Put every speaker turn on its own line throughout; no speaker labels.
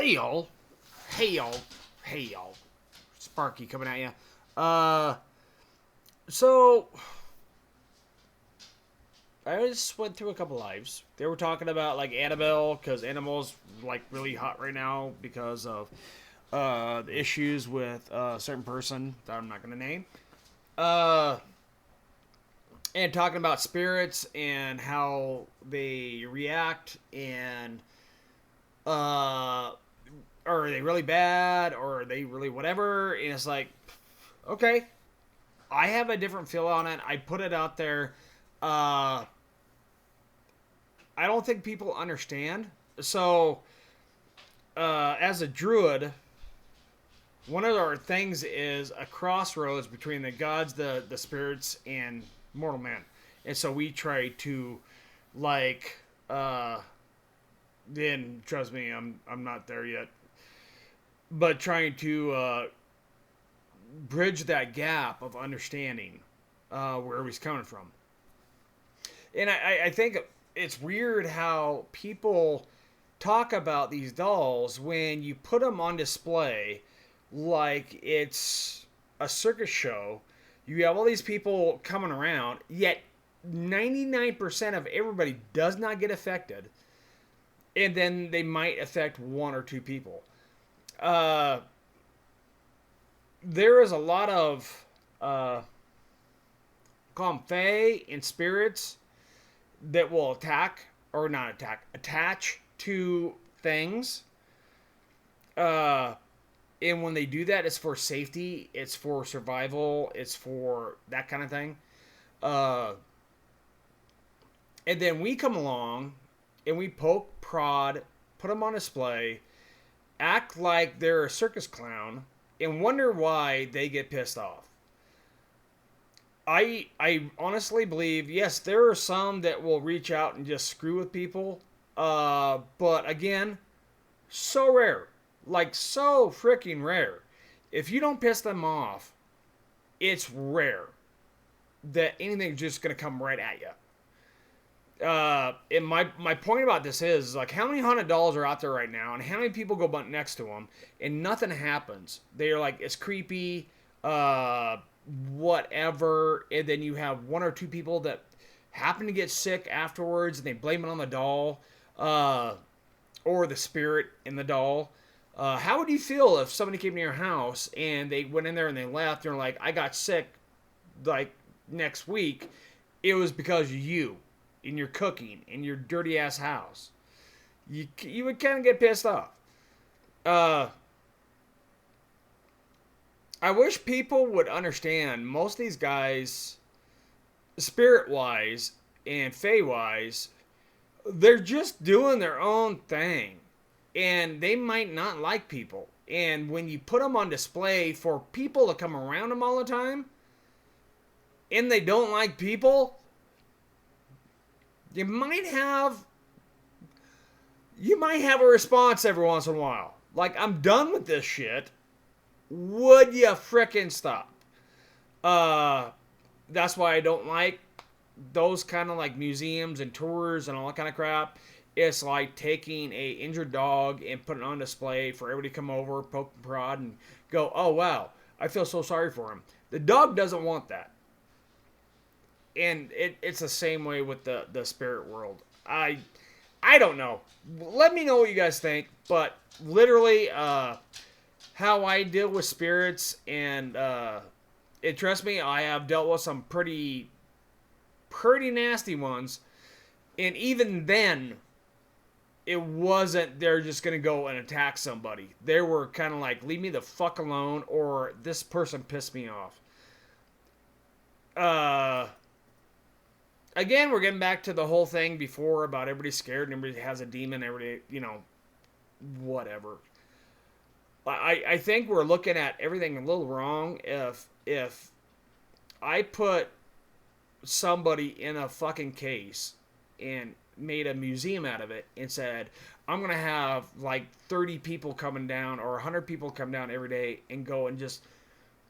Hey y'all. Hey y'all. Hey y'all. Sparky coming at you. So I just went through a couple lives. They were talking about like Annabelle because Annabelle's like really hot right now because of the issues with a certain person that I'm not gonna name. Uh, and talking about spirits and how they react and uh are they really bad or are they really whatever? And it's like, okay, I have a different feel on it. I put it out there. Uh, I don't think people understand. So, as a druid, one of our things is a crossroads between the gods, the spirits, and mortal man. And so we try to, like, then trust me, I'm not there yet. But trying to bridge that gap of understanding where he's coming from. And I think it's weird how people talk about these dolls when you put them on display like it's a circus show. You have all these people coming around, yet 99% of everybody does not get affected. And then they might affect one or two people. Uh, there is a lot of call them fae and spirits that will attack or not attack, attach to things. Uh, and when they do that, it's for safety, it's for survival, it's for that kind of thing. Uh, and then we come along and we poke, prod, put them on display, act like they're a circus clown, and wonder why they get pissed off. I honestly believe, yes, there are some that will reach out and just screw with people. But again, so rare. Like so freaking rare. If you don't piss them off, it's rare that anything's just gonna come right at you. And my point about this is like how many $100 are out there right now, and how many people go butt next to them, and nothing happens. They're like it's creepy, whatever, and then you have one or two people that happen to get sick afterwards, and they blame it on the doll, or the spirit in the doll. How would you feel if somebody came to your house and they went in there and they left and they're like, I got sick, like next week. It was because of you in your cooking in your dirty ass house. You would kind of get pissed off. I wish people would understand most of these guys, spirit wise and fae wise, they're just doing their own thing. And they might not like people. And when you put them on display for people to come around them all the time, and they don't like people, you might have a response every once in a while. Like, I'm done with this shit. Would you frickin' stop? That's why I don't like those kind of like museums and tours and all that kind of crap. It's like taking a injured dog and putting it on display for everybody to come over, poke and prod, and go, oh wow, I feel so sorry for him. The dog doesn't want that. And it's the same way with the spirit world. I don't know. Let me know what you guys think. But literally, how I deal with spirits, and trust me, I have dealt with some pretty nasty ones. And even then, it wasn't they're just going to go and attack somebody. They were kind of like, leave me the fuck alone, or this person pissed me off. Again, we're getting back to the whole thing before about everybody's scared and everybody has a demon, everybody, whatever. I think we're looking at everything a little wrong if I put somebody in a fucking case and made a museum out of it and said, I'm going to have like 30 people coming down or 100 people come down every day and go and just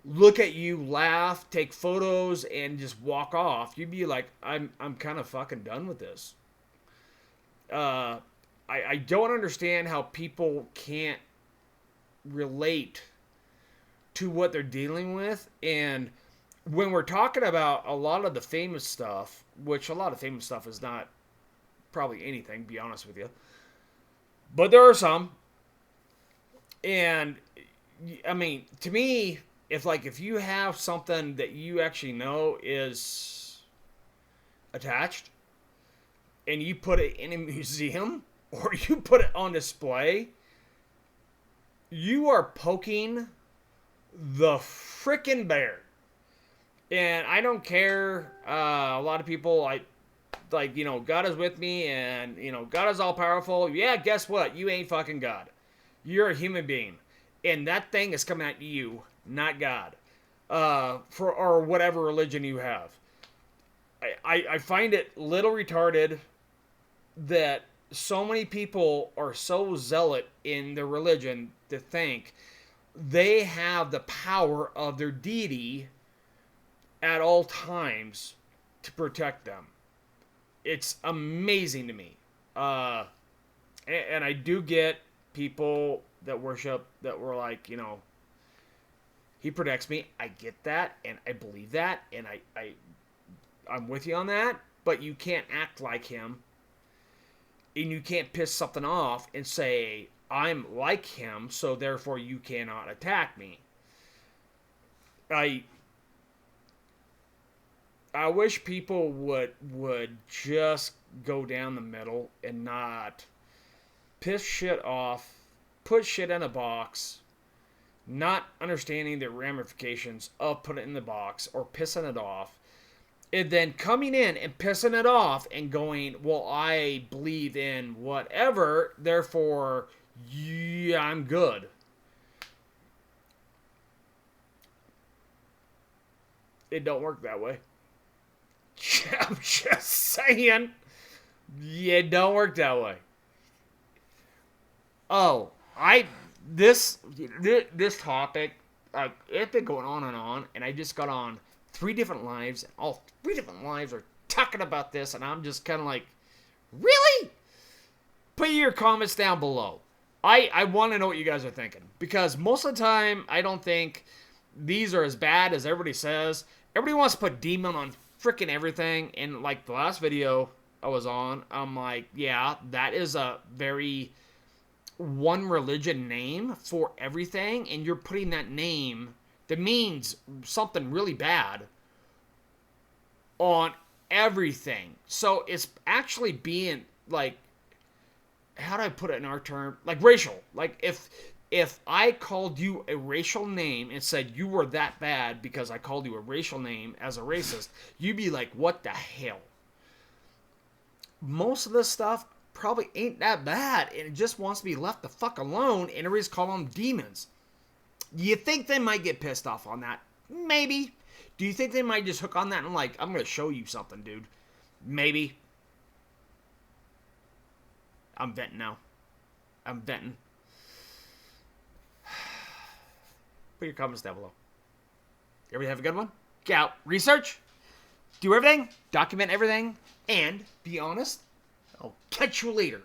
look at you, laugh, take photos, and just walk off. You'd be like, I'm kind of fucking done with this. I don't understand how people can't relate to what they're dealing with. And when we're talking about a lot of the famous stuff, which a lot of famous stuff is not probably anything, to be honest with you, but there are some. And I mean, to me, if you have something that you actually know is attached and you put it in a museum or you put it on display, you are poking the frickin' bear. And I don't care. A lot of people, God is with me and, God is all powerful. Yeah, guess what? You ain't fucking God. You're a human being. And that thing is coming at you, not God. Or whatever religion you have. I find it little retarded that so many people are so zealot in their religion to think they have the power of their deity at all times to protect them. It's amazing to me. And I do get people that worship that were like, he protects me. I get that, and I believe that, and I'm with you on that, but you can't act like him, and you can't piss something off and say, I'm like him, so therefore you cannot attack me. I wish people would just go down the middle and not piss shit off, put shit in a box, not understanding the ramifications of putting it in the box or pissing it off, and then coming in and pissing it off and going, well, I believe in whatever, therefore, yeah, I'm good. It don't work that way. I'm just saying. Yeah, it don't work that way. Oh, this topic, it's been going on, and I just got on 3 different lives, and all 3 different lives are talking about this, and I'm just kind of like, really? Put your comments down below. I want to know what you guys are thinking, because most of the time, I don't think these are as bad as everybody says. Everybody wants to put demon on freaking everything, and like the last video I was on, I'm like, yeah, that is a very one religion name for everything, and you're putting that name that means something really bad on everything. So it's actually being like, how do I put it in our term? Like racial. Like if I called you a racial name and said you were that bad because I called you a racial name as a racist, you'd be like, what the hell? Most of this stuff probably ain't that bad, and it just wants to be left the fuck alone, and everybody's calling them demons. You think they might get pissed off on that? Maybe. Do you think they might just hook on that and like, I'm going to show you something, dude? Maybe. I'm venting now. I'm venting. Put your comments down below. Everybody have a good one? Get out. Research. Do everything. Document everything. And be honest. I'll catch you later.